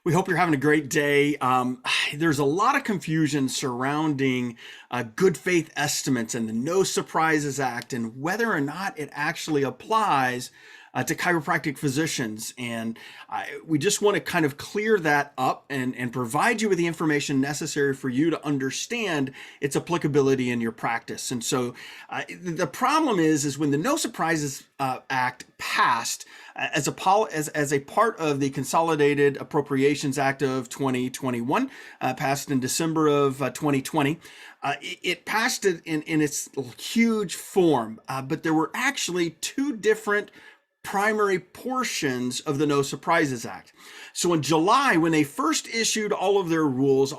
We hope you're having a great day. There's a lot of confusion surrounding good faith estimates and the No Surprises Act and whether or not it actually applies to chiropractic physicians. And we just want to kind of clear that up and provide you with the information necessary for you to understand its applicability in your practice. And so the problem is when the No Surprises Act passed as a part of the Consolidated Appropriations Act of 2021, passed in December of 2020. It passed it in its huge form, but there were actually two different primary portions of the No Surprises Act. So in July, when they first issued all of their rules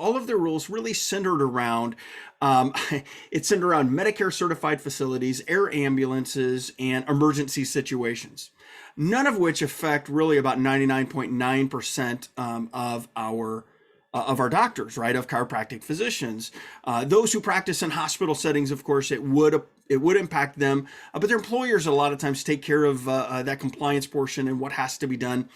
really centered around Medicare certified facilities, air ambulances, and emergency situations. None of which affect really about 99.9% of our doctors, right? Of chiropractic physicians. Those who practice in hospital settings, of course, it would impact them, but their employers a lot of times take care of that compliance portion and what has to be done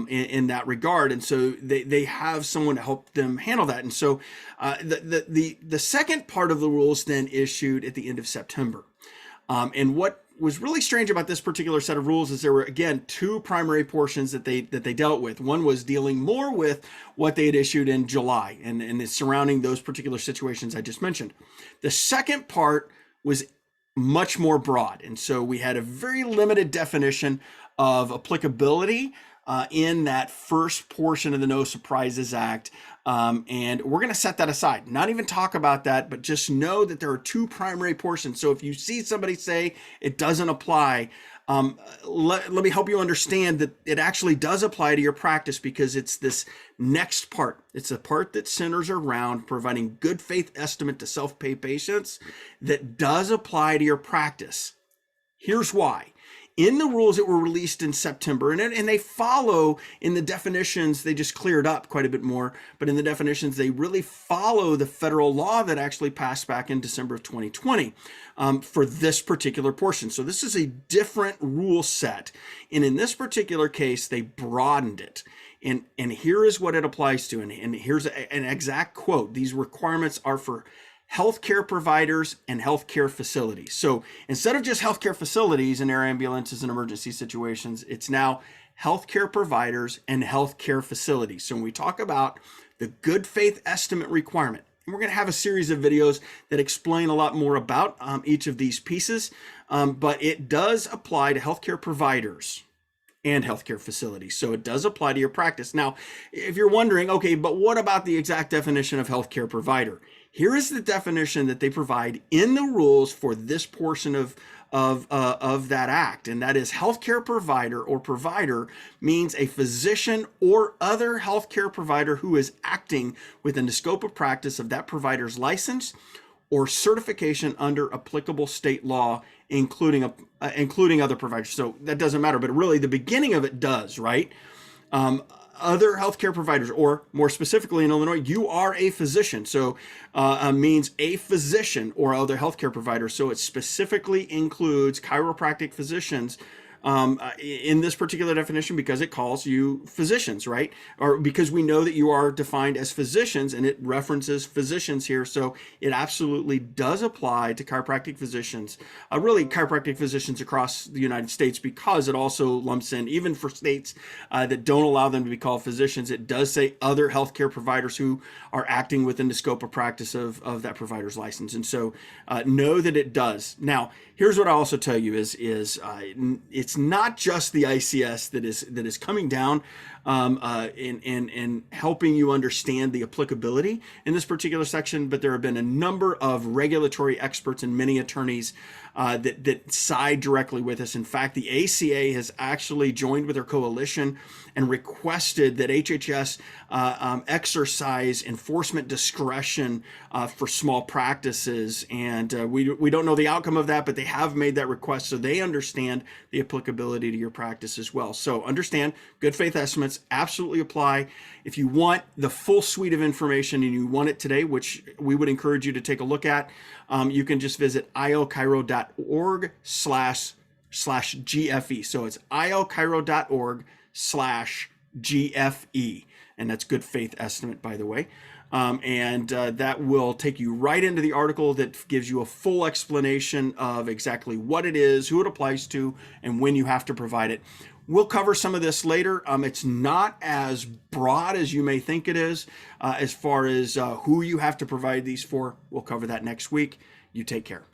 in that regard. And so they have someone to help them handle that. And so the second part of the rules then issued at the end of September. And what was really strange about this particular set of rules is there were, again, two primary portions that they dealt with. One was dealing more with what they had issued in July and it's surrounding those particular situations I just mentioned. The second part was much more broad. And so we had a very limited definition of applicability in that first portion of the No Surprises Act. And we're going to set that aside, not even talk about that, but just know that there are two primary portions. So if you see somebody say it doesn't apply, let me help you understand that it actually does apply to your practice because it's this next part. It's a part that centers around providing good faith estimate to self-pay patients that does apply to your practice. Here's why. In the rules that were released in September, and they follow in the definitions, they just cleared up quite a bit more, but in the definitions, they really follow the federal law that actually passed back in December of 2020 for this particular portion. So this is a different rule set. And in this particular case, they broadened it. And here is what it applies to. And here's an exact quote. These requirements are for healthcare providers and healthcare facilities. So instead of just healthcare facilities and air ambulances and emergency situations, it's now healthcare providers and healthcare facilities. So when we talk about the good faith estimate requirement, and we're going to have a series of videos that explain a lot more about each of these pieces, but it does apply to healthcare providers and healthcare facilities. So it does apply to your practice. Now, if you're wondering, okay, but what about the exact definition of healthcare provider? Here is the definition that they provide in the rules for this portion of that act, and that is healthcare provider or provider means a physician or other healthcare provider who is acting within the scope of practice of that provider's license or certification under applicable state law, including other providers. So that doesn't matter, but really the beginning of it does, right? Other healthcare providers, or more specifically in Illinois, you are a physician. So means a physician or other healthcare provider. So it specifically includes chiropractic physicians in this particular definition because it calls you physicians, right? Or because we know that you are defined as physicians and it references physicians here. So it absolutely does apply to chiropractic physicians, really chiropractic physicians across the United States, because it also lumps in, even for states that don't allow them to be called physicians, it does say other healthcare providers who are acting within the scope of practice of that provider's license. And so know that it does. Now, here's what I also tell you is it's not just the ICS that is coming down in helping you understand the applicability in this particular section, but there have been a number of regulatory experts and many attorneys that side directly with us. In fact, the ACA has actually joined with their coalition and requested that HHS exercise enforcement discretion for small practices. And we don't know the outcome of that, but they have made that request so they understand the applicability to your practice as well. So understand, good faith estimates absolutely apply. If you want the full suite of information and you want it today, which we would encourage you to take a look at, you can just visit iochiro.org/GFE. So it's iochiro.org/GFE. GFE, and that's good faith estimate, by the way. And that will take you right into the article that gives you a full explanation of exactly what it is, who it applies to, and when you have to provide it. We'll cover some of this later. It's not as broad as you may think it is as far as who you have to provide these for. We'll cover that next week. You take care.